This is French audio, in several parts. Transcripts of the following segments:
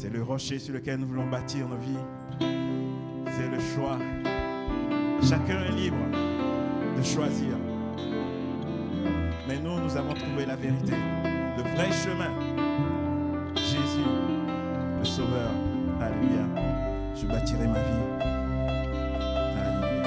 C'est le rocher sur lequel nous voulons bâtir nos vies. C'est le choix. Chacun est libre de choisir. Mais nous avons trouvé la vérité, le vrai chemin. Jésus, le Sauveur. Alléluia. Je bâtirai ma vie. Alléluia.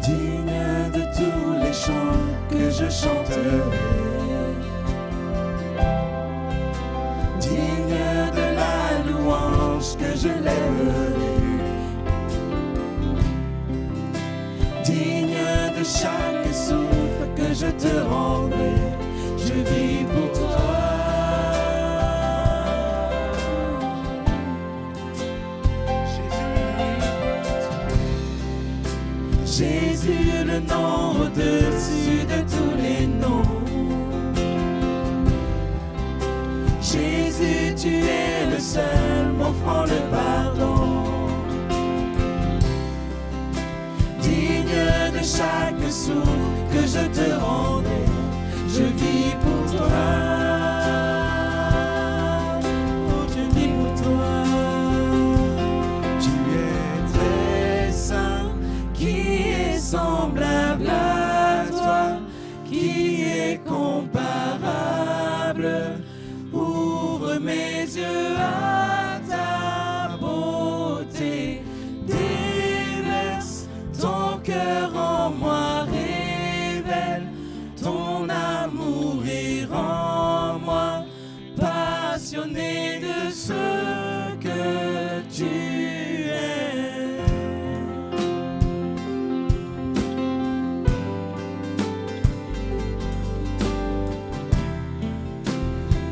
Digne de tous les chants que je chanterai, digne de la louange que je lèverai, digne de chaque souffle que je te rendrai, je vis pour toi. Jésus, le nom au-dessus de tous les noms. Jésus, tu es le seul m'offrant le pardon. Digne de chaque souffle que je te rendrai, je vis pour toi. Oh, je vis pour toi. Tu es très saint, qui est semblable à toi, qui est comparable. Ouvre mes yeux à ta beauté, déverse ton cœur en moi, révèle ton amour et rends-moi passionné de ce que tu es.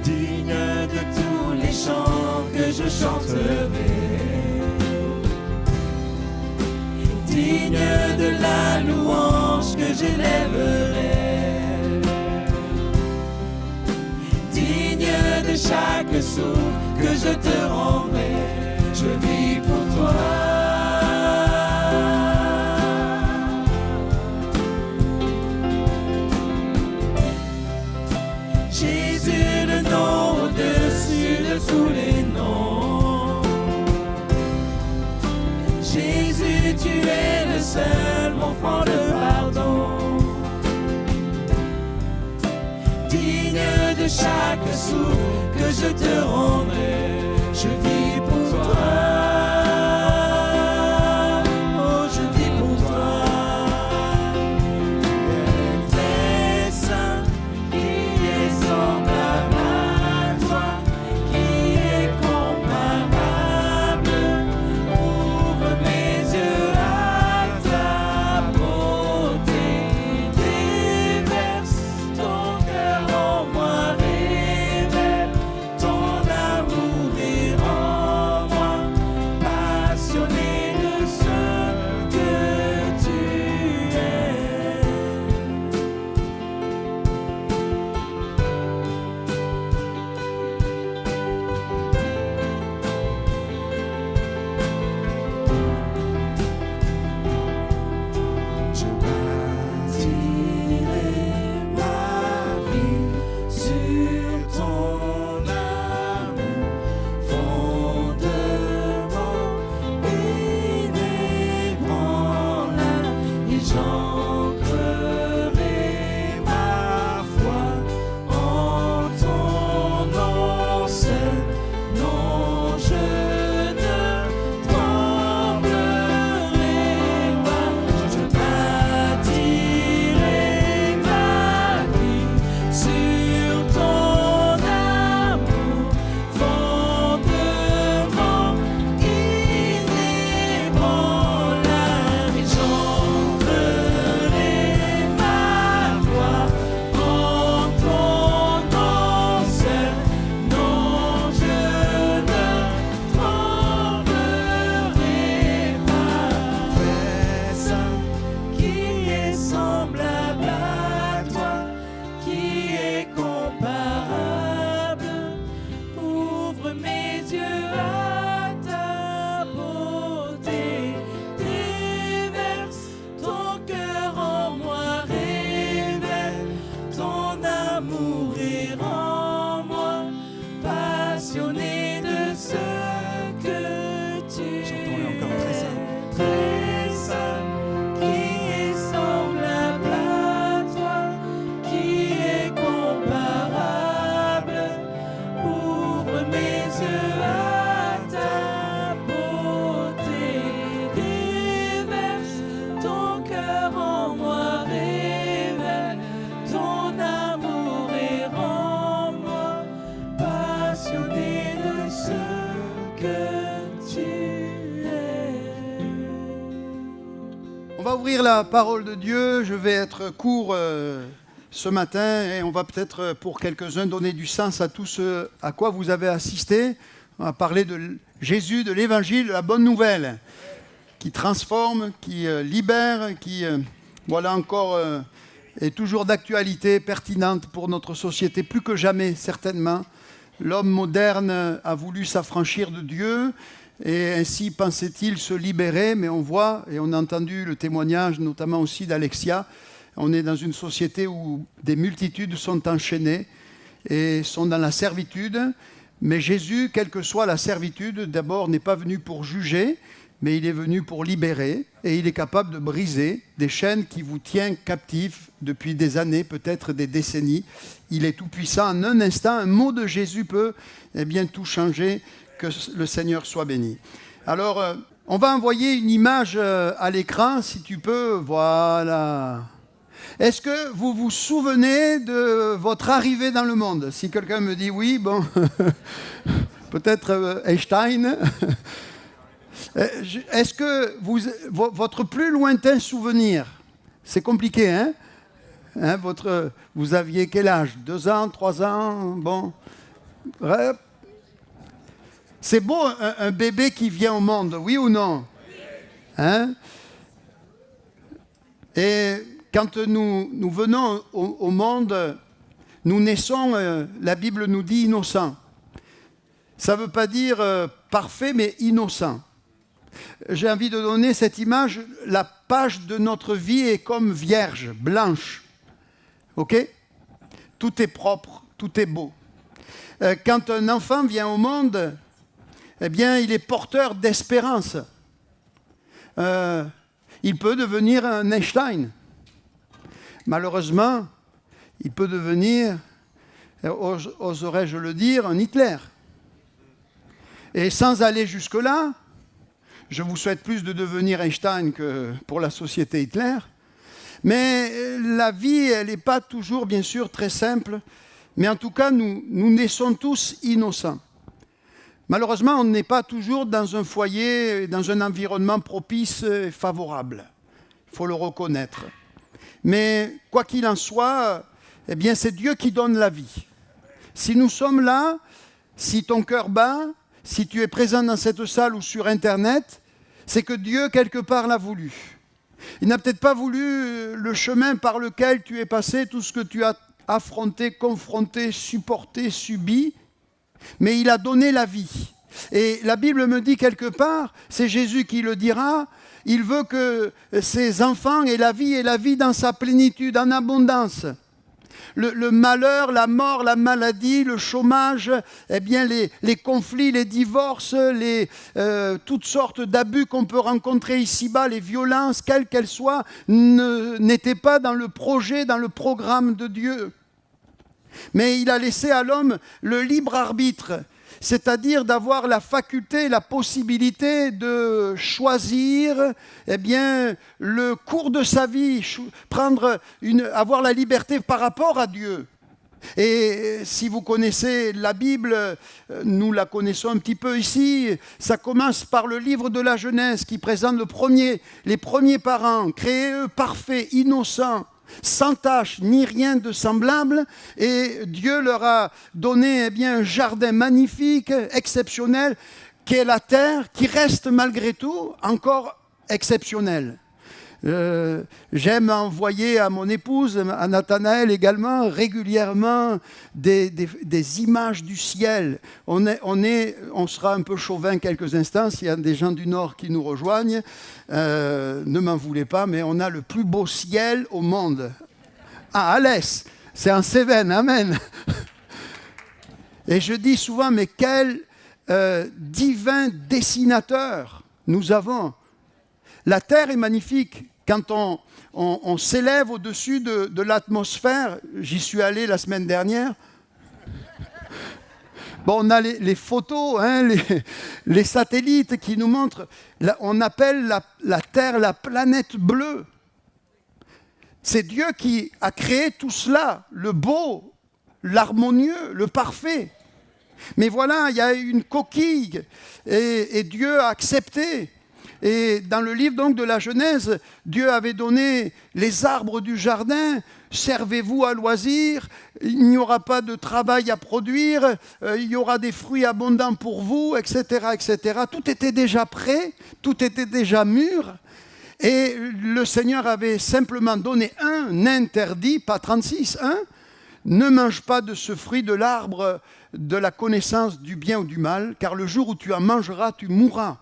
Digne de tous les chants que je chanterai, digne de la louange que j'élèverai, digne de chaque souffle que je te rendrai, je vis pour toi. Jésus, le nom au-dessus de tous les noms. Jésus, tu es le seul m'offrant le pardon. Digne de chaque souffle que je te rendrai, je vis pour toi. Oh, je vis pour toi. Tu es très saint, qui est semblable à toi, qui est comparable. Ouvre mes yeux à ta beauté, déverse ton cœur en moi, révèle ton amour et rends-moi passionné de ce que tu es. Je bâtirai ma vie sur ton amour, fondement On va ouvrir la parole de Dieu. Je vais être court ce matin et on va peut-être pour quelques-uns donner du sens à tout ce à quoi vous avez assisté. On va parler de Jésus, de l'évangile, de la bonne nouvelle qui transforme, qui libère, qui, voilà encore, est toujours d'actualité, pertinente pour notre société, plus que jamais certainement. L'homme moderne a voulu s'affranchir de Dieu et ainsi pensait-il se libérer, mais on voit, et on a entendu le témoignage notamment aussi d'Alexia, on est dans une société où des multitudes sont enchaînées et sont dans la servitude, mais Jésus, quelle que soit la servitude, d'abord n'est pas venu pour juger, mais il est venu pour libérer, et il est capable de briser des chaînes qui vous tiennent captifs depuis des années, peut-être des décennies. Il est tout-puissant. En un instant, un mot de Jésus peut tout changer. Que le Seigneur soit béni. Alors, on va envoyer une image à l'écran, si tu peux. Voilà. Est-ce que vous vous souvenez de votre arrivée dans le monde? Si quelqu'un me dit oui, bon, peut-être Einstein. Est-ce que votre plus lointain souvenir, c'est compliqué, hein, vous aviez quel âge? 2 ans, 3 ans? Bon. C'est beau un bébé qui vient au monde, oui ou non? Hein? Et quand nous venons au monde, nous naissons, la Bible nous dit innocents. Ça ne veut pas dire parfait, mais innocent. J'ai envie de donner cette image, la page de notre vie est comme vierge, blanche. Ok? Tout est propre, tout est beau. Quand un enfant vient au monde, eh bien, il est porteur d'espérance. Il peut devenir un Einstein. Malheureusement, il peut devenir, oserais-je le dire, un Hitler. Et sans aller jusque-là, je vous souhaite plus de devenir Einstein que pour la société Hitler. Mais la vie, elle n'est pas toujours, bien sûr, très simple. Mais en tout cas, nous naissons tous innocents. Malheureusement, on n'est pas toujours dans un foyer, dans un environnement propice et favorable. Il faut le reconnaître. Mais quoi qu'il en soit, eh bien, c'est Dieu qui donne la vie. Si nous sommes là, si ton cœur bat, si tu es présent dans cette salle ou sur Internet, c'est que Dieu, quelque part, l'a voulu. Il n'a peut-être pas voulu le chemin par lequel tu es passé, tout ce que tu as affronté, confronté, supporté, subi, mais il a donné la vie. Et la Bible me dit quelque part, c'est Jésus qui le dira, il veut que ses enfants aient la vie dans sa plénitude, en abondance. Le malheur, la mort, la maladie, le chômage, eh bien les conflits, les divorces, toutes sortes d'abus qu'on peut rencontrer ici-bas, les violences, quelles qu'elles soient, n'étaient pas dans le projet, dans le programme de Dieu. Mais il a laissé à l'homme le libre arbitre, c'est-à-dire d'avoir la faculté, la possibilité de choisir le cours de sa vie, avoir la liberté par rapport à Dieu. Et si vous connaissez la Bible, nous la connaissons un petit peu ici, ça commence par le livre de la Genèse qui présente les premiers parents, créés eux parfaits, innocents, sans tache ni rien de semblable, et Dieu leur a donné un jardin magnifique, exceptionnel, qui est la terre, qui reste malgré tout encore exceptionnelle. J'aime envoyer à mon épouse, à Nathanaël également, régulièrement des images du ciel. On sera un peu chauvin quelques instants, s'il y a des gens du Nord qui nous rejoignent, ne m'en voulez pas, mais on a le plus beau ciel au monde. À Alès, c'est en Cévennes, amen. Et je dis souvent, mais quel divin dessinateur nous avons. La terre est magnifique. Quand on s'élève au-dessus de l'atmosphère, j'y suis allé la semaine dernière. Bon, on a les photos, les satellites qui nous montrent. On appelle la Terre la planète bleue. C'est Dieu qui a créé tout cela, le beau, l'harmonieux, le parfait. Mais voilà, il y a une coquille et Dieu a accepté Et dans le livre donc de la Genèse, Dieu avait donné les arbres du jardin, servez-vous à loisir, il n'y aura pas de travail à produire, il y aura des fruits abondants pour vous, etc., etc. Tout était déjà prêt, tout était déjà mûr. Et le Seigneur avait simplement donné un interdit, pas 36, ne mange pas de ce fruit de l'arbre de la connaissance du bien ou du mal, car le jour où tu en mangeras, tu mourras.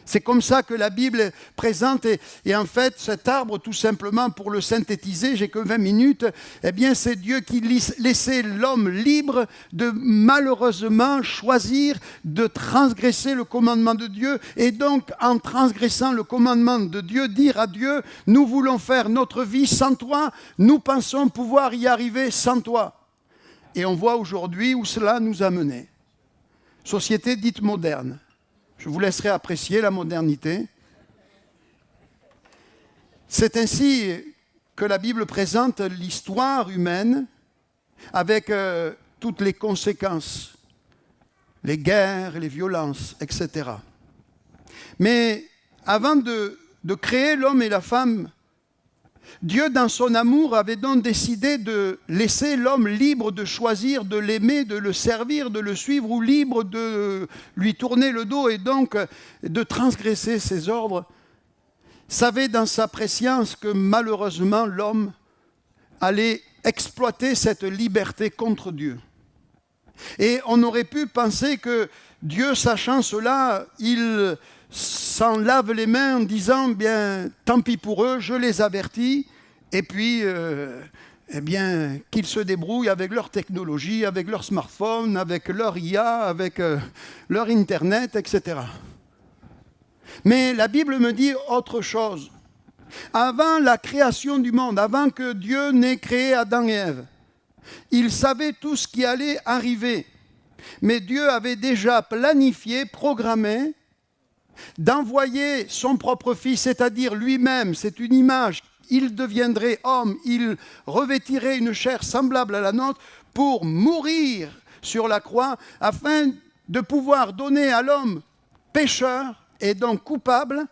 C'est comme ça que la Bible présente, et en fait, cet arbre, tout simplement, pour le synthétiser, j'ai que 20 minutes, eh bien, c'est Dieu qui laissait l'homme libre de malheureusement choisir de transgresser le commandement de Dieu, et donc, en transgressant le commandement de Dieu, dire à Dieu, nous voulons faire notre vie sans toi, nous pensons pouvoir y arriver sans toi. Et on voit aujourd'hui où cela nous a menés. Société dite moderne. Je vous laisserai apprécier la modernité. C'est ainsi que la Bible présente l'histoire humaine avec toutes les conséquences, les guerres, les violences, etc. Mais avant de créer l'homme et la femme, Dieu, dans son amour, avait donc décidé de laisser l'homme libre de choisir, de l'aimer, de le servir, de le suivre, ou libre de lui tourner le dos et donc de transgresser ses ordres. Savait dans sa prescience que malheureusement l'homme allait exploiter cette liberté contre Dieu. Et on aurait pu penser que Dieu, sachant cela, il s'en lave les mains en disant, bien, tant pis pour eux, je les avertis, et puis, eh bien, qu'ils se débrouillent avec leur technologie, avec leur smartphone, avec leur IA, avec leur Internet, etc. Mais la Bible me dit autre chose. Avant la création du monde, avant que Dieu n'ait créé Adam et Ève, il savait tout ce qui allait arriver. Mais Dieu avait déjà planifié, programmé, d'envoyer son propre fils, c'est-à-dire lui-même, c'est une image, il deviendrait homme, il revêtirait une chair semblable à la nôtre pour mourir sur la croix, afin de pouvoir donner à l'homme pécheur et donc coupable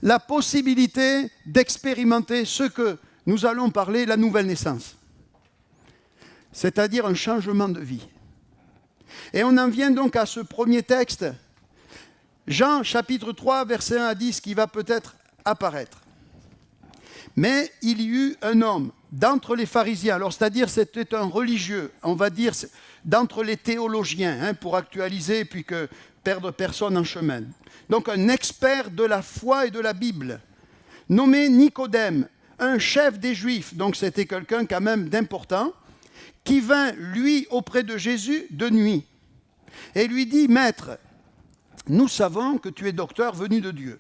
la possibilité d'expérimenter ce que nous allons parler la nouvelle naissance, c'est-à-dire un changement de vie. Et on en vient donc à ce premier texte, Jean chapitre 3, verset 1 à 10, qui va peut-être apparaître. Mais il y eut un homme d'entre les pharisiens, alors c'est-à-dire c'était un religieux, on va dire d'entre les théologiens, pour actualiser, puis que perdre personne en chemin. Donc un expert de la foi et de la Bible, nommé Nicodème, un chef des Juifs, donc c'était quelqu'un quand même d'important, qui vint, lui, auprès de Jésus de nuit, et lui dit, « Maître, nous savons que tu es docteur venu de Dieu,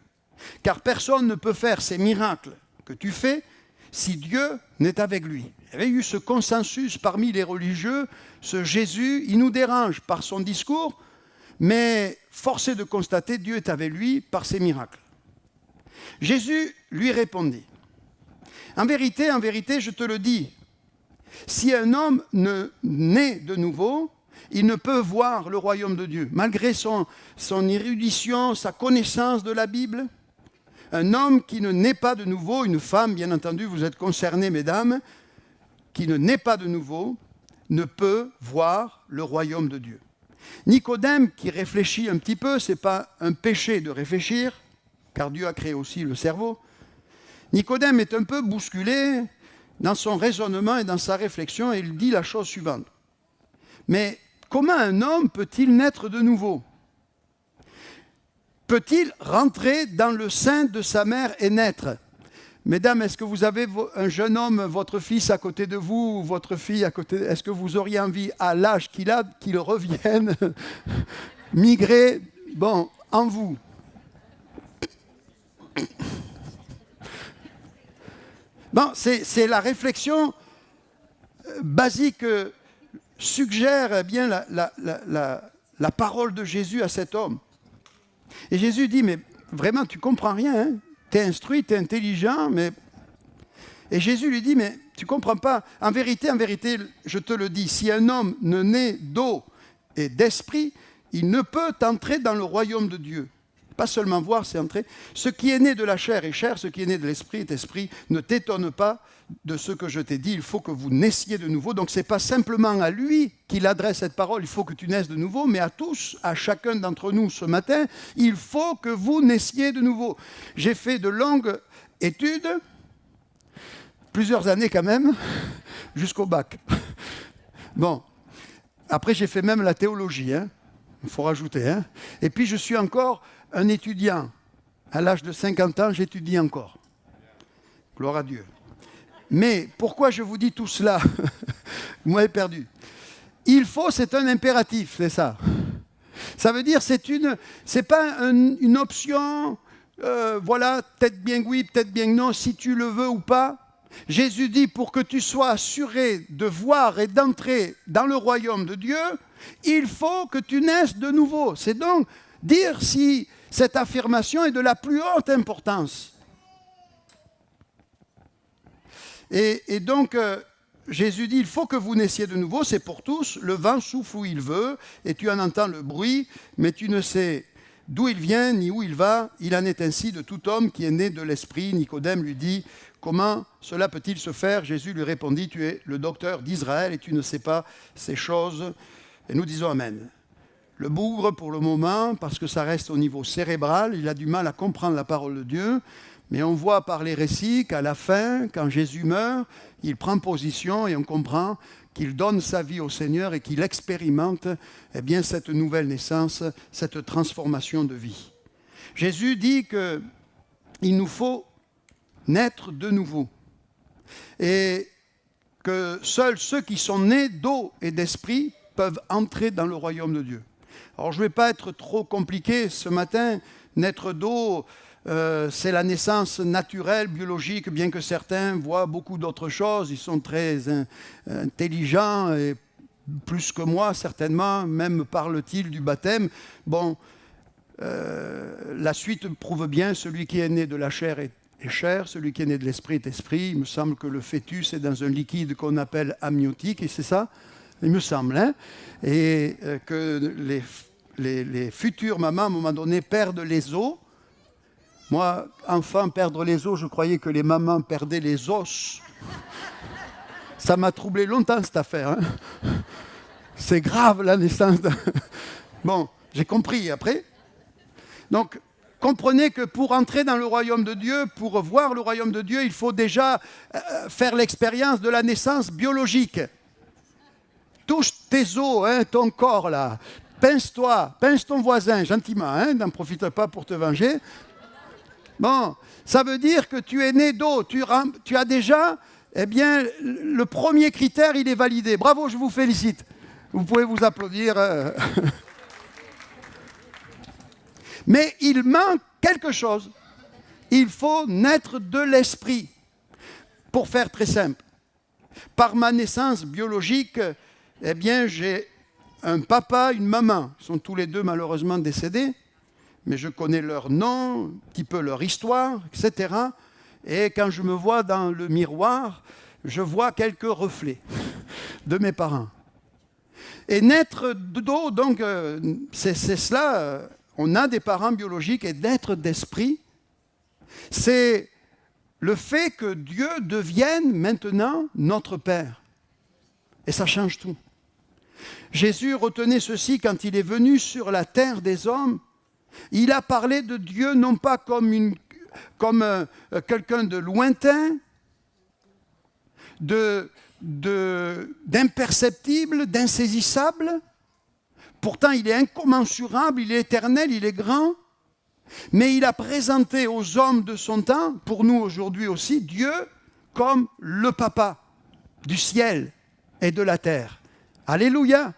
car personne ne peut faire ces miracles que tu fais si Dieu n'est avec lui. » Il y avait eu ce consensus parmi les religieux, ce Jésus, il nous dérange par son discours, mais force est de constater, Dieu est avec lui par ses miracles. Jésus lui répondit, en vérité, je te le dis, si un homme ne naît de nouveau, il ne peut voir le royaume de Dieu. Malgré son érudition, sa connaissance de la Bible, un homme qui ne naît pas de nouveau, une femme, bien entendu, vous êtes concernés, mesdames, qui ne naît pas de nouveau, ne peut voir le royaume de Dieu. Nicodème, qui réfléchit un petit peu, ce n'est pas un péché de réfléchir, car Dieu a créé aussi le cerveau. Nicodème est un peu bousculé dans son raisonnement et dans sa réflexion, et il dit la chose suivante. Mais comment un homme peut-il naître de nouveau ? Peut-il rentrer dans le sein de sa mère et naître ? Mesdames, est-ce que vous avez un jeune homme, votre fils à côté de vous, ou votre fille à côté, est-ce que vous auriez envie, à l'âge qu'il a, qu'il revienne migrer, en vous ? C'est la réflexion basique suggère bien la parole de Jésus à cet homme. Et Jésus dit, mais vraiment, tu ne comprends rien, tu es instruit, tu es intelligent, mais... Et Jésus lui dit, mais tu ne comprends pas. En vérité, je te le dis, si un homme ne naît d'eau et d'esprit, il ne peut entrer dans le royaume de Dieu. Pas seulement voir, c'est entrer. Ce qui est né de la chair est chair, ce qui est né de l'esprit est esprit. Ne t'étonne pas de ce que je t'ai dit, il faut que vous naissiez de nouveau. Donc ce n'est pas simplement à lui qu'il adresse cette parole, il faut que tu naisses de nouveau, mais à tous, à chacun d'entre nous ce matin, il faut que vous naissiez de nouveau. J'ai fait de longues études, plusieurs années quand même, jusqu'au bac. Bon, après j'ai fait même la théologie, il faut rajouter. Et puis je suis encore un étudiant. À l'âge de 50 ans, j'étudie encore. Gloire à Dieu. Mais pourquoi je vous dis tout cela? Vous m'avez perdu. Il faut, c'est un impératif, c'est ça. Ça veut dire, c'est pas une option, voilà, peut-être bien oui, peut-être bien non, si tu le veux ou pas. Jésus dit, pour que tu sois assuré de voir et d'entrer dans le royaume de Dieu, il faut que tu naisses de nouveau. C'est donc dire si cette affirmation est de la plus haute importance. Et donc, Jésus dit, il faut que vous naissiez de nouveau, c'est pour tous, le vent souffle où il veut, et tu en entends le bruit, mais tu ne sais d'où il vient, ni où il va. Il en est ainsi de tout homme qui est né de l'esprit. Nicodème lui dit, comment cela peut-il se faire? Jésus lui répondit, tu es le docteur d'Israël et tu ne sais pas ces choses. Et nous disons Amen. Le bougre, pour le moment, parce que ça reste au niveau cérébral, il a du mal à comprendre la parole de Dieu. Mais on voit par les récits qu'à la fin, quand Jésus meurt, il prend position et on comprend qu'il donne sa vie au Seigneur et qu'il expérimente cette nouvelle naissance, cette transformation de vie. Jésus dit qu'il nous faut naître de nouveau et que seuls ceux qui sont nés d'eau et d'esprit peuvent entrer dans le royaume de Dieu. Alors je ne vais pas être trop compliqué ce matin, naître d'eau, c'est la naissance naturelle, biologique, bien que certains voient beaucoup d'autres choses, ils sont très intelligents, et plus que moi certainement, même parle-t-il du baptême. Bon, la suite prouve bien, celui qui est né de la chair est chair, celui qui est né de l'esprit est esprit. Il me semble que le fœtus est dans un liquide qu'on appelle amniotique, et c'est ça, il me semble, et que les futures mamans, à un moment donné, perdent les os. Moi, enfant, perdre les os, je croyais que les mamans perdaient les os. Ça m'a troublé longtemps, cette affaire. C'est grave, la naissance. Bon, j'ai compris après. Donc, comprenez que pour entrer dans le royaume de Dieu, pour voir le royaume de Dieu, il faut déjà faire l'expérience de la naissance biologique. Touche tes os, ton corps, là. Pince-toi, pince ton voisin, gentiment, n'en profite pas pour te venger. Bon, ça veut dire que tu es né d'eau, tu as déjà, le premier critère, il est validé. Bravo, je vous félicite. Vous pouvez vous applaudir. Mais il manque quelque chose. Il faut naître de l'esprit. Pour faire très simple, par ma naissance biologique, j'ai un papa, une maman. Ils sont tous les deux malheureusement décédés. Mais je connais leur nom, un petit peu leur histoire, etc. Et quand je me vois dans le miroir, je vois quelques reflets de mes parents. Et naître d'eau, donc, c'est cela, on a des parents biologiques, et naître d'esprit, c'est le fait que Dieu devienne maintenant notre Père. Et ça change tout. Jésus retenait ceci quand il est venu sur la terre des hommes. Il a parlé de Dieu non pas comme quelqu'un de lointain, d'imperceptible, d'insaisissable. Pourtant, il est incommensurable, il est éternel, il est grand. Mais il a présenté aux hommes de son temps, pour nous aujourd'hui aussi, Dieu comme le Papa du ciel et de la terre. Alléluia!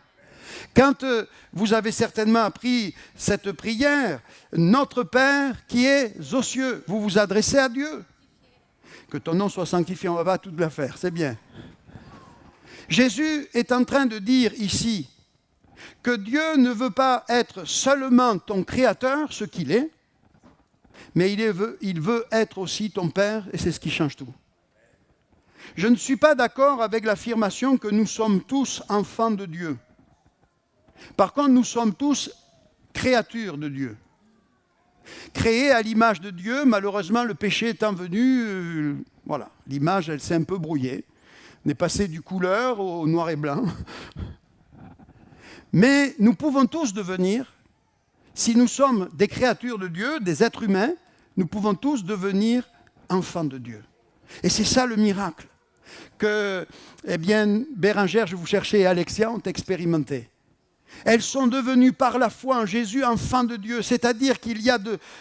Quand vous avez certainement appris cette prière, « Notre Père qui es aux cieux », vous vous adressez à Dieu. Que ton nom soit sanctifié, on va tout la faire, c'est bien. Jésus est en train de dire ici que Dieu ne veut pas être seulement ton créateur, ce qu'il est, mais il veut être aussi ton Père, et c'est ce qui change tout. Je ne suis pas d'accord avec l'affirmation que nous sommes tous enfants de Dieu. Par contre, nous sommes tous créatures de Dieu. Créé à l'image de Dieu, malheureusement, le péché étant venu, voilà, l'image, elle s'est un peu brouillée. On est passé du couleur au noir et blanc. Mais nous pouvons tous devenir, si nous sommes des créatures de Dieu, des êtres humains, nous pouvons tous devenir enfants de Dieu. Et c'est ça le miracle que, Bérengère, je vous cherchais, et Alexia ont expérimenté. Elles sont devenues par la foi en Jésus enfants de Dieu, c'est-à-dire qu'il y a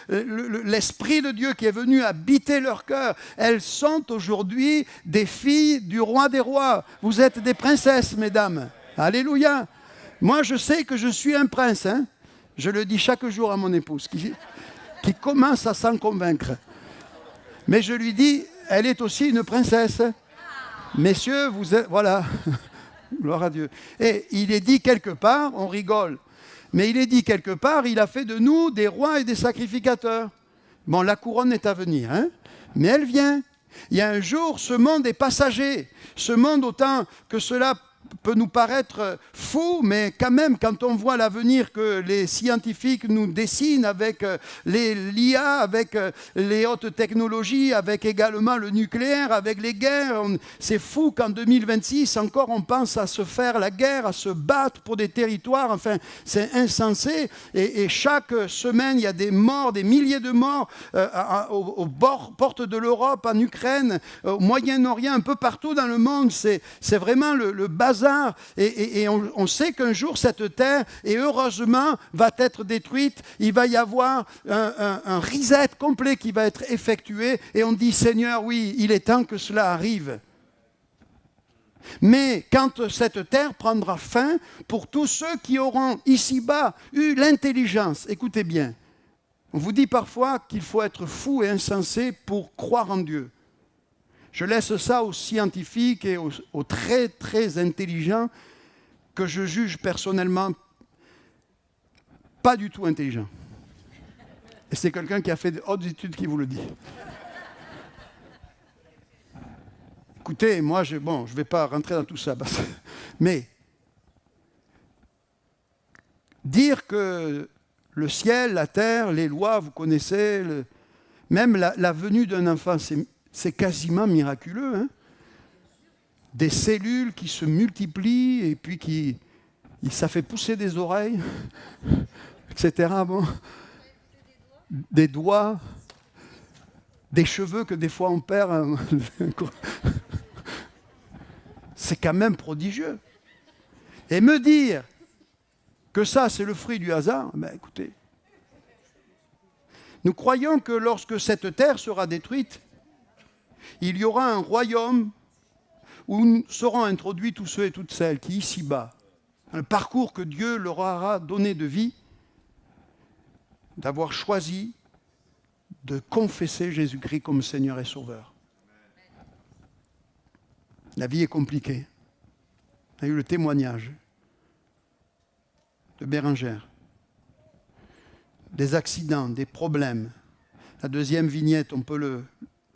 l'Esprit de Dieu qui est venu habiter leur cœur. Elles sont aujourd'hui des filles du roi des rois. Vous êtes des princesses, mesdames. Alléluia. Moi, je sais que je suis un prince. Hein. Je le dis chaque jour à mon épouse, qui commence à s'en convaincre. Mais je lui dis, elle est aussi une princesse. Messieurs, vous êtes... Voilà. Gloire à Dieu. Et il est dit quelque part, on rigole, mais il est dit quelque part, il a fait de nous des rois et des sacrificateurs. Bon, la couronne est à venir, hein, mais elle vient. Il y a un jour, ce monde est passager. Ce monde, autant que cela peut nous paraître fou, mais quand même, quand on voit l'avenir que les scientifiques nous dessinent avec l'IA, avec les hautes technologies, avec également le nucléaire, avec les guerres, c'est fou qu'en 2026, encore on pense à se faire la guerre, à se battre pour des territoires, enfin, c'est insensé. Et chaque semaine, il y a des morts, des milliers de morts aux portes de l'Europe, en Ukraine, au Moyen-Orient, un peu partout dans le monde. C'est vraiment le bazar. Et on sait qu'un jour, cette terre, et heureusement, va être détruite. Il va y avoir un reset complet qui va être effectué. Et on dit, Seigneur, oui, il est temps que cela arrive. Mais quand cette terre prendra fin, pour tous ceux qui auront ici-bas eu l'intelligence, écoutez bien, on vous dit parfois qu'il faut être fou et insensé pour croire en Dieu. Je laisse ça aux scientifiques et aux très, très intelligents que je juge personnellement pas du tout intelligents. Et c'est quelqu'un qui a fait de hautes études qui vous le dit. Écoutez, moi, je ne vais pas rentrer dans tout ça. Mais dire que le ciel, la terre, les lois, vous connaissez, même la venue d'un enfant, c'est quasiment miraculeux. Hein? Des cellules qui se multiplient et puis ça fait pousser des oreilles, etc. Bon. Des doigts, des cheveux que des fois on perd. C'est quand même prodigieux. Et me dire que ça, c'est le fruit du hasard, ben écoutez. Nous croyons que lorsque cette terre sera détruite, il y aura un royaume où seront introduits tous ceux et toutes celles qui, ici-bas, un parcours que Dieu leur aura donné de vie, d'avoir choisi de confesser Jésus-Christ comme Seigneur et Sauveur. La vie est compliquée. On a eu le témoignage de Bérengère. Des accidents, des problèmes. La deuxième vignette, on peut le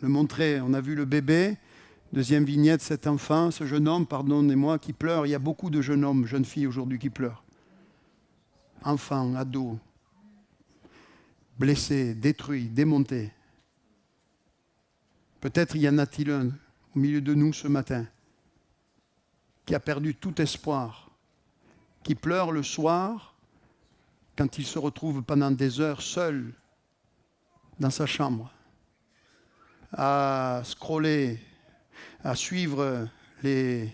montrer. On a vu le bébé. Deuxième vignette, cet enfant, ce jeune homme, pardonnez-moi, qui pleure. Il y a beaucoup de jeunes hommes, jeunes filles aujourd'hui qui pleurent. Enfants, ados, blessés, détruits, démontés. Peut-être y en a-t-il un au milieu de nous ce matin qui a perdu tout espoir, qui pleure le soir quand il se retrouve pendant des heures seul dans sa chambre, à scroller, à suivre les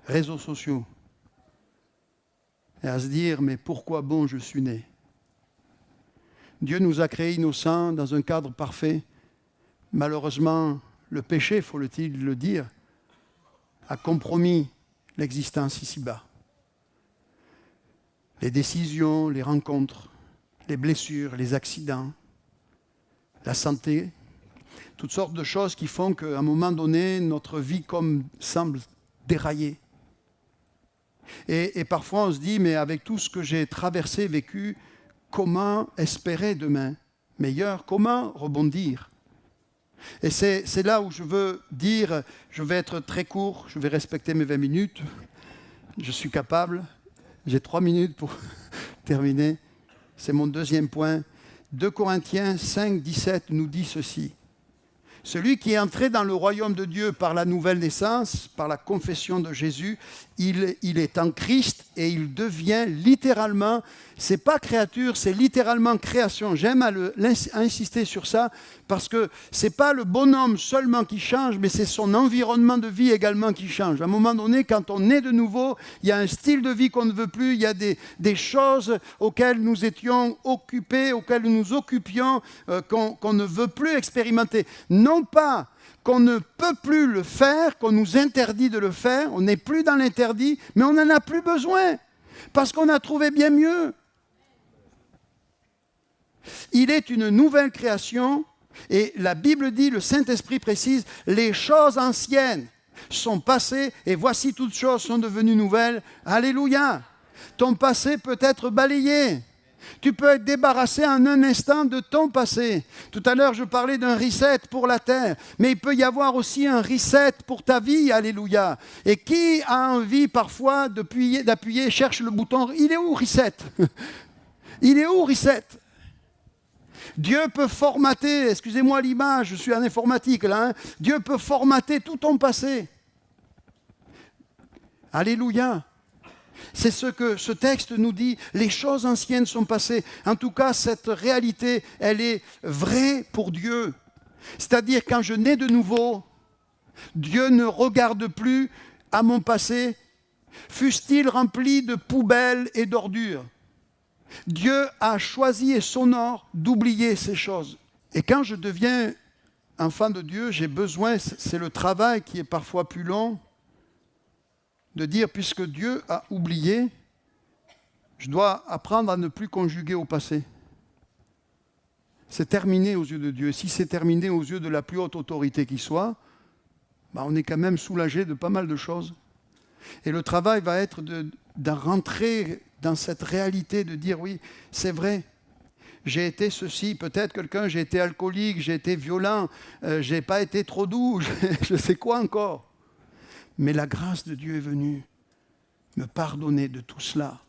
réseaux sociaux et à se dire « mais pourquoi bon je suis né ?» Dieu nous a créés innocents dans un cadre parfait. Malheureusement, le péché, faut-il le dire, a compromis l'existence ici-bas. Les décisions, les rencontres, les blessures, les accidents, la santé, toutes sortes de choses qui font qu'à un moment donné, notre vie semble dérailler. Et parfois on se dit, mais avec tout ce que j'ai traversé, vécu, comment espérer demain meilleur? Comment rebondir? Et c'est là où je veux dire, je vais être très court, je vais respecter mes 20 minutes, je suis capable, j'ai 3 minutes pour terminer, c'est mon deuxième point. 2 Corinthiens 5, 17 nous dit ceci. Celui qui est entré dans le royaume de Dieu par la nouvelle naissance, par la confession de Jésus, il est en Christ et il devient littéralement, c'est pas créature, c'est littéralement création. J'aime insister sur ça parce que c'est pas le bonhomme seulement qui change, mais c'est son environnement de vie également qui change. À un moment donné, quand on est de nouveau, il y a un style de vie qu'on ne veut plus, il y a des choses auxquelles nous étions occupés, auxquelles nous nous occupions, qu'on ne veut plus expérimenter. Non pas qu'on ne peut plus le faire, qu'on nous interdit de le faire, on n'est plus dans l'interdit, mais on n'en a plus besoin, parce qu'on a trouvé bien mieux. Il est une nouvelle création, et la Bible dit, le Saint-Esprit précise, les choses anciennes sont passées, et voici toutes choses sont devenues nouvelles. Alléluia! Ton passé peut être balayé. Tu peux être débarrassé en un instant de ton passé. Tout à l'heure, je parlais d'un reset pour la terre, mais il peut y avoir aussi un reset pour ta vie, alléluia. Et qui a envie parfois d'appuyer, cherche le bouton, il est où reset? Il est où reset? Dieu peut formater, excusez-moi l'image, je suis en informatique là, Dieu peut formater tout ton passé. Alléluia. C'est ce que ce texte nous dit, les choses anciennes sont passées. En tout cas, cette réalité, elle est vraie pour Dieu. C'est-à-dire, quand je nais de nouveau, Dieu ne regarde plus à mon passé, fût-il rempli de poubelles et d'ordures. Dieu a choisi et s'honore d'oublier ces choses. Et quand je deviens enfant de Dieu, j'ai besoin, c'est le travail qui est parfois plus long, de dire, puisque Dieu a oublié, je dois apprendre à ne plus conjuguer au passé. C'est terminé aux yeux de Dieu. Si c'est terminé aux yeux de la plus haute autorité qui soit, on est quand même soulagé de pas mal de choses. Et le travail va être de rentrer dans cette réalité, de dire, oui, c'est vrai, j'ai été ceci, peut-être quelqu'un, j'ai été alcoolique, j'ai été violent, j'ai pas été trop doux, je sais quoi encore. Mais la grâce de Dieu est venue me pardonner de tout cela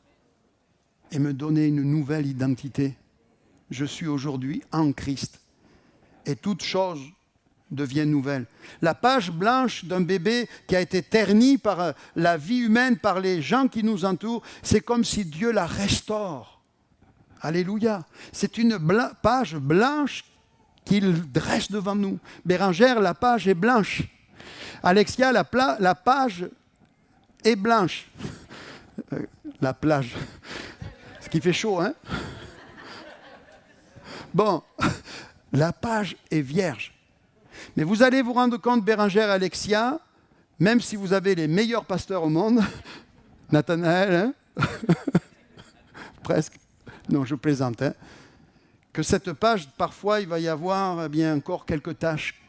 et me donner une nouvelle identité. Je suis aujourd'hui en Christ et toute chose devient nouvelle. La page blanche d'un bébé qui a été ternie par la vie humaine, par les gens qui nous entourent, c'est comme si Dieu la restaure. Alléluia. C'est une page blanche qu'il dresse devant nous. Bérangère, la page est blanche. Alexia, la page est blanche. La plage. Ce qui fait chaud, hein? Bon, la page est vierge. Mais vous allez vous rendre compte, Bérangère, Alexia, même si vous avez les meilleurs pasteurs au monde, Nathanaël, hein? Presque, non, je plaisante, hein? Que cette page, parfois, il va y avoir encore quelques tâches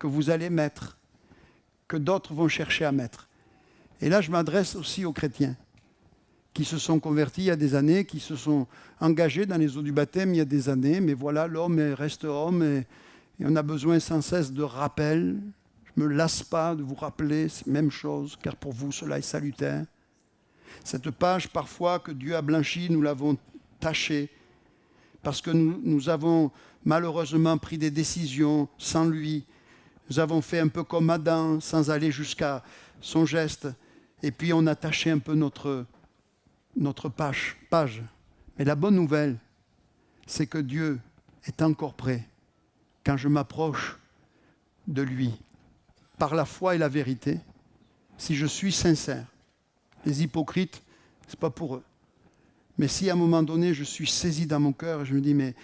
que vous allez mettre, que d'autres vont chercher à mettre. Et là, je m'adresse aussi aux chrétiens qui se sont convertis il y a des années, qui se sont engagés dans les eaux du baptême il y a des années, mais voilà, l'homme reste homme et on a besoin sans cesse de rappel. Je ne me lasse pas de vous rappeler cette même chose, car pour vous, cela est salutaire. Cette page, parfois, que Dieu a blanchie, nous l'avons tachée, parce que nous avons malheureusement pris des décisions sans lui. Nous avons fait un peu comme Adam, sans aller jusqu'à son geste. Et puis on a taché un peu notre page. Mais la bonne nouvelle, c'est que Dieu est encore prêt quand je m'approche de lui, par la foi et la vérité, si je suis sincère. Les hypocrites, ce n'est pas pour eux. Mais si à un moment donné, je suis saisi dans mon cœur et je me dis, mais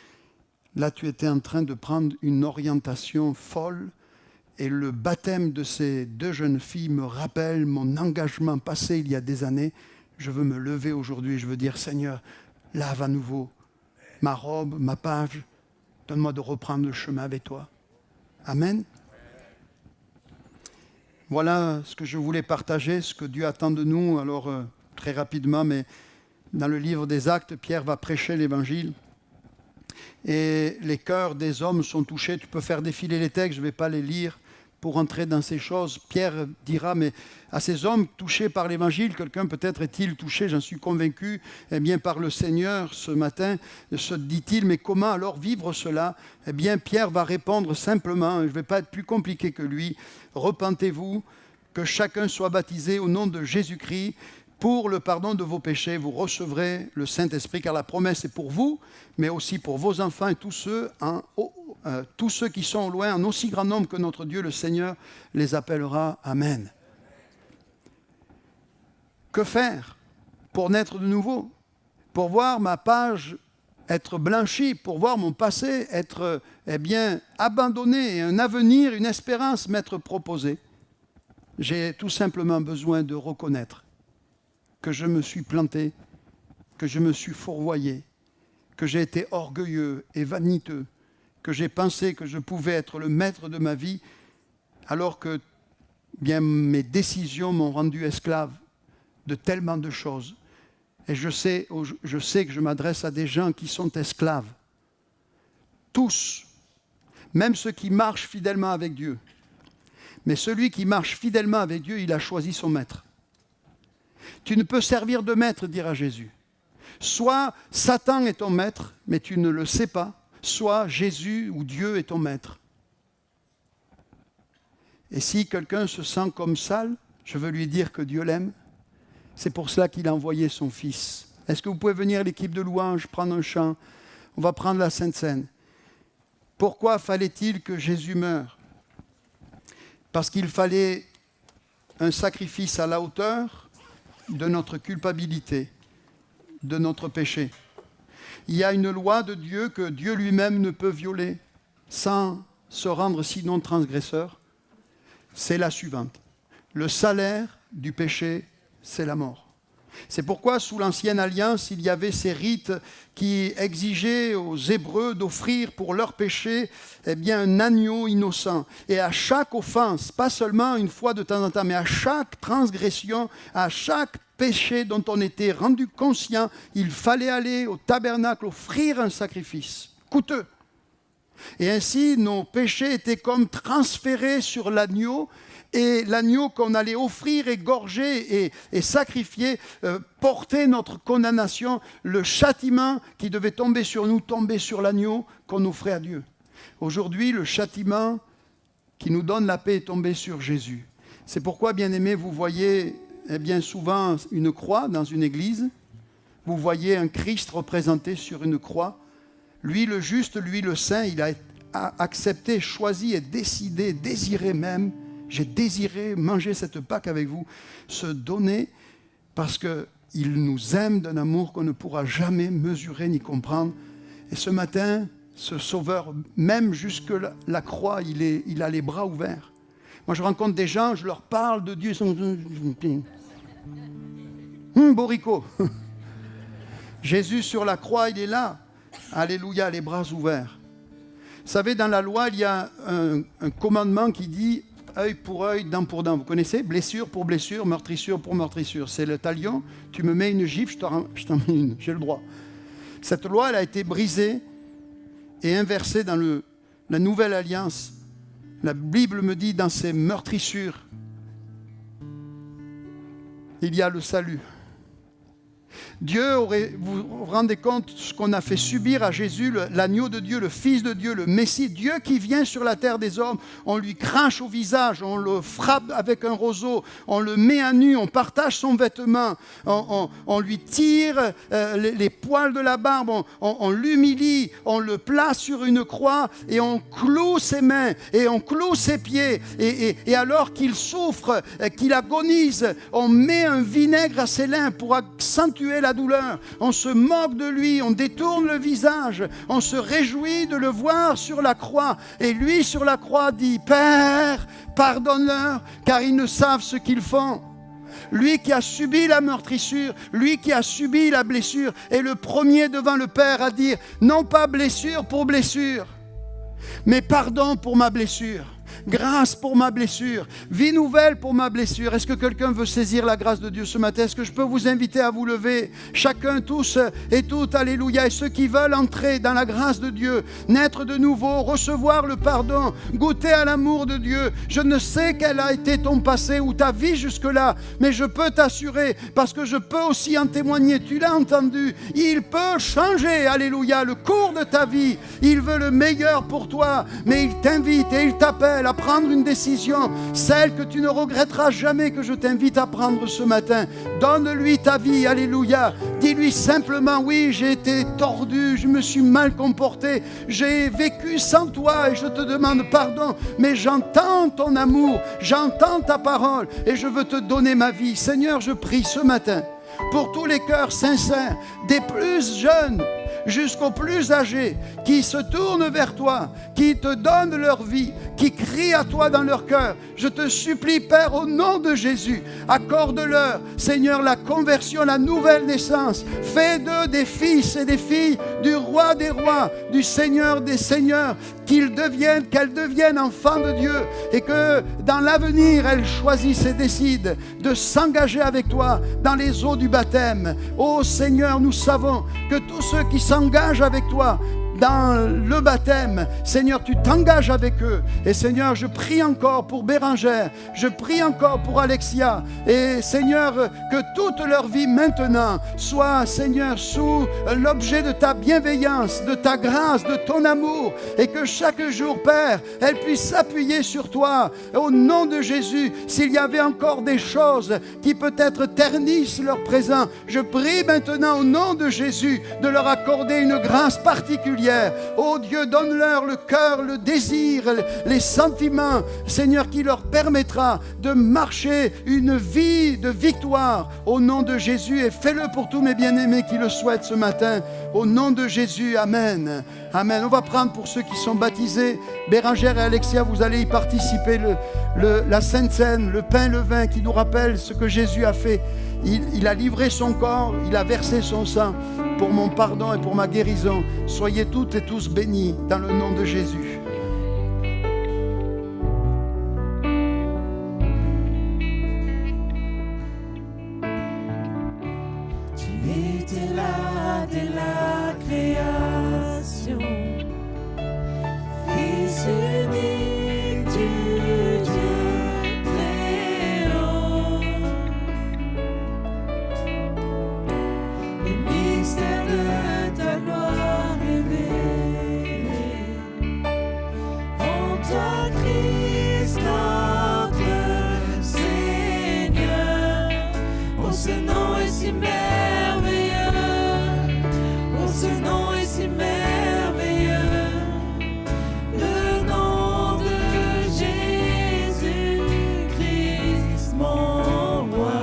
là tu étais en train de prendre une orientation folle, et le baptême de ces deux jeunes filles me rappelle mon engagement passé il y a des années. Je veux me lever aujourd'hui, je veux dire, Seigneur, lave à nouveau ma robe, ma page, donne-moi de reprendre le chemin avec toi. Amen. Voilà ce que je voulais partager, ce que Dieu attend de nous. Alors, très rapidement, mais dans le livre des Actes, Pierre va prêcher l'évangile. Et les cœurs des hommes sont touchés. Tu peux faire défiler les textes, je ne vais pas les lire. pour entrer dans ces choses. Pierre dira, mais à ces hommes touchés par l'Évangile, quelqu'un peut-être est-il touché, j'en suis convaincu, eh bien par le Seigneur ce matin, se dit-il, mais comment alors vivre cela? Eh bien Pierre va répondre simplement, je ne vais pas être plus compliqué que lui, repentez-vous, que chacun soit baptisé au nom de Jésus-Christ, pour le pardon de vos péchés, vous recevrez le Saint-Esprit, car la promesse est pour vous, mais aussi pour vos enfants et tous ceux qui sont au loin, en aussi grand nombre que notre Dieu, le Seigneur, les appellera. Amen. Que faire pour naître de nouveau? Pour voir ma page être blanchie, pour voir mon passé être abandonné, et un avenir, une espérance m'être proposée. J'ai tout simplement besoin de reconnaître que je me suis planté, que je me suis fourvoyé, que j'ai été orgueilleux et vaniteux, que j'ai pensé que je pouvais être le maître de ma vie, alors que mes décisions m'ont rendu esclave de tellement de choses. Et je sais que je m'adresse à des gens qui sont esclaves. Tous, même ceux qui marchent fidèlement avec Dieu. Mais celui qui marche fidèlement avec Dieu, il a choisi son maître. Tu ne peux servir de maître, dira Jésus. Soit Satan est ton maître, mais tu ne le sais pas, soit Jésus ou Dieu est ton maître. Et si quelqu'un se sent comme sale, je veux lui dire que Dieu l'aime. C'est pour cela qu'il a envoyé son Fils. Est-ce que vous pouvez venir, l'équipe de louange, prendre un chant? On va prendre la Sainte Seine. Pourquoi fallait-il que Jésus meure? Parce qu'il fallait un sacrifice à la hauteur de notre culpabilité, de notre péché. Il y a une loi de Dieu que Dieu lui-même ne peut violer sans se rendre sinon transgresseur. C'est la suivante. Le salaire du péché, c'est la mort. C'est pourquoi, sous l'Ancienne Alliance, il y avait ces rites qui exigeaient aux Hébreux d'offrir pour leur péché un agneau innocent. Et à chaque offense, pas seulement une fois de temps en temps, mais à chaque transgression, à chaque péché dont on était rendu conscient, il fallait aller au tabernacle offrir un sacrifice coûteux. Et ainsi, nos péchés étaient comme transférés sur l'agneau, et l'agneau qu'on allait offrir, égorger et sacrifier, portait notre condamnation. Le châtiment qui devait tomber sur nous tombait sur l'agneau qu'on offrait à Dieu. Aujourd'hui, le châtiment qui nous donne la paix est tombé sur Jésus. C'est pourquoi, bien-aimés, vous voyez bien souvent une croix dans une église. Vous voyez un Christ représenté sur une croix. Lui le juste, lui le saint, il a accepté, choisi et décidé, désiré même. J'ai désiré manger cette Pâque avec vous, se donner parce qu'il nous aime d'un amour qu'on ne pourra jamais mesurer ni comprendre. Et ce matin, ce Sauveur, même jusque la croix, il a les bras ouverts. Moi, je rencontre des gens, je leur parle de Dieu, ils sont... Borico. Jésus sur la croix, il est là. Alléluia, les bras ouverts. Vous savez, dans la loi, il y a un commandement qui dit œil pour œil, dent pour dent. Vous connaissez? Blessure pour blessure, meurtrissure pour meurtrissure. C'est le talion. Tu me mets une gifle, je t'en mets une. J'ai le droit. Cette loi, elle a été brisée et inversée dans la nouvelle alliance. La Bible me dit, dans ces meurtrissures, il y a le salut. Dieu vous vous rendez compte ce qu'on a fait subir à Jésus, l'agneau de Dieu, le Fils de Dieu, le Messie, Dieu qui vient sur la terre des hommes, on lui crache au visage, on le frappe avec un roseau, on le met à nu, on partage son vêtement, on lui tire les poils de la barbe, on l'humilie, on le place sur une croix et on cloue ses mains et on cloue ses pieds et alors qu'il souffre, qu'il agonise, on met un vinaigre à ses lins pour accentuer la douleur, on se moque de lui, on détourne le visage, on se réjouit de le voir sur la croix. Et lui sur la croix dit, Père, pardonne-leur, car ils ne savent ce qu'ils font. Lui qui a subi la meurtrissure, lui qui a subi la blessure, est le premier devant le Père à dire, non pas blessure pour blessure, mais pardon pour ma blessure. Grâce pour ma blessure. Vie nouvelle pour ma blessure. Est-ce que quelqu'un veut saisir la grâce de Dieu ce matin? Est-ce que je peux vous inviter à vous lever? Chacun, tous et toutes, alléluia. Et ceux qui veulent entrer dans la grâce de Dieu, naître de nouveau, recevoir le pardon, goûter à l'amour de Dieu. Je ne sais quel a été ton passé ou ta vie jusque-là, mais je peux t'assurer, parce que je peux aussi en témoigner, tu l'as entendu, il peut changer, alléluia, le cours de ta vie. Il veut le meilleur pour toi, mais il t'invite et il t'appelle à prendre une décision, celle que tu ne regretteras jamais, que je t'invite à prendre ce matin. Donne-lui ta vie, alléluia. Dis-lui simplement, oui, j'ai été tordu, je me suis mal comporté, j'ai vécu sans toi et je te demande pardon, mais j'entends ton amour, j'entends ta parole et je veux te donner ma vie. Seigneur, je prie ce matin pour tous les cœurs sincères, des plus jeunes jusqu'aux plus âgés, qui se tournent vers toi, qui te donnent leur vie, qui crient à toi dans leur cœur. Je te supplie, Père, au nom de Jésus, accorde-leur, Seigneur, la conversion, la nouvelle naissance. Fais d'eux des fils et des filles du roi des rois, du Seigneur des seigneurs, qu'elles deviennent enfants de Dieu et que dans l'avenir, elles choisissent et décident de s'engager avec toi dans les eaux du baptême. Ô Seigneur, nous savons que tous ceux qui s'engagent avec toi dans le baptême, Seigneur, tu t'engages avec eux. Et Seigneur, je prie encore pour Bérangère, je prie encore pour Alexia. Et Seigneur, que toute leur vie maintenant soit, Seigneur, sous l'objet de ta bienveillance, de ta grâce, de ton amour. Et que chaque jour, Père, elles puissent s'appuyer sur toi. Au nom de Jésus, s'il y avait encore des choses qui peut-être ternissent leur présent, je prie maintenant au nom de Jésus de leur accorder une grâce particulière. Oh Dieu, donne-leur le cœur, le désir, les sentiments, Seigneur, qui leur permettra de marcher une vie de victoire au nom de Jésus. Et fais-le pour tous mes bien-aimés qui le souhaitent ce matin. Au nom de Jésus, Amen. Amen. On va prendre pour ceux qui sont baptisés. Bérangère et Alexia, vous allez y participer. La Sainte Seine, le pain et le vin qui nous rappellent ce que Jésus a fait. Il a livré son corps, il a versé son sang pour mon pardon et pour ma guérison. Soyez toutes et tous bénis dans le nom de Jésus. Tu étais là dès la création, Fils unique du Dieu très haut. Le mystère de ta gloire révélé en toi, Christ notre Seigneur. Oh, ce nom est si merveilleux, oh, ce nom est si merveilleux, le nom de Jésus-Christ, mon roi.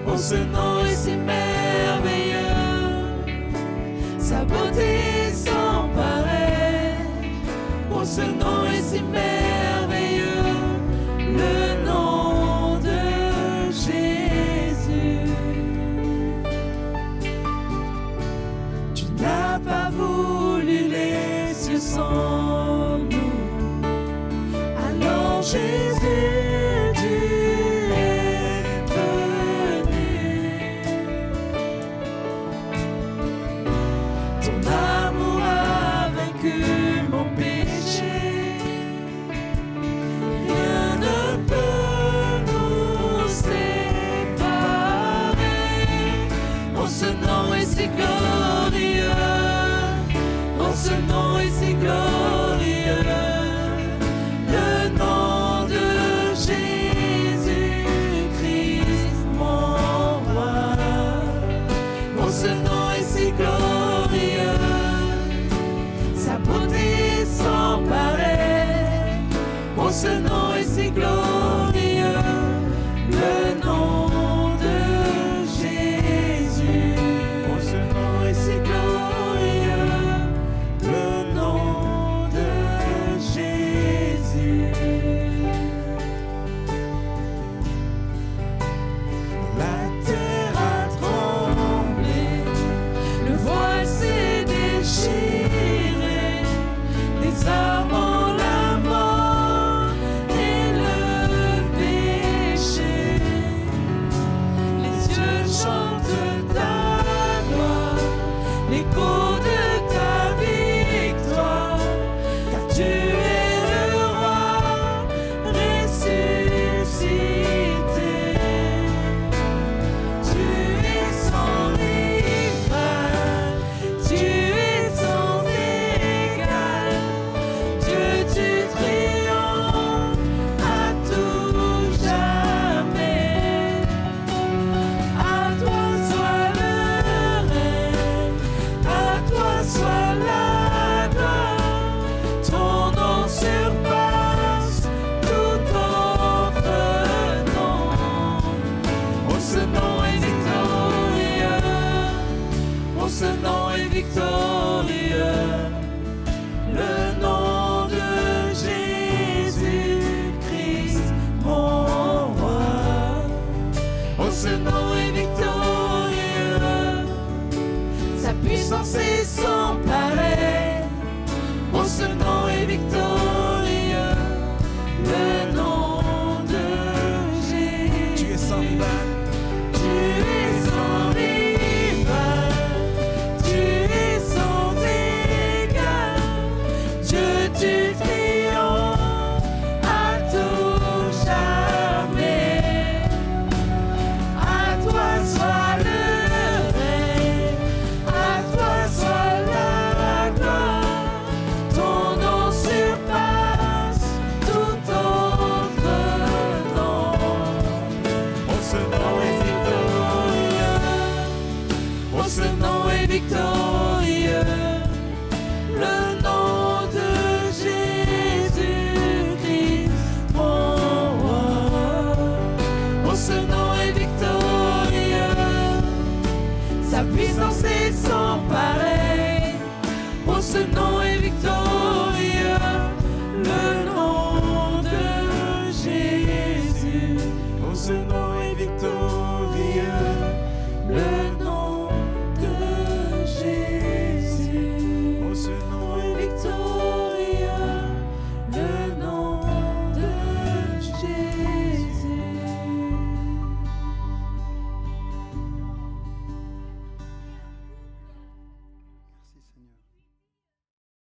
Oh, ce nom est si merveilleux, sa beauté sans pareil. Oh, ce nom est si merveilleux, le nom de Jésus. Tu n'as pas voulu les cieux sans nous, alors Jésus, tu es venu. Ton amour a vaincu mon péché, rien ne peut nous séparer. Oh, ce nom est si glorieux, oh, ce nom est si glorieux, le nom de Jésus-Christ, mon roi. Oh, ce nom est si glorieux, sa beauté sans pareil. Oh, ce nom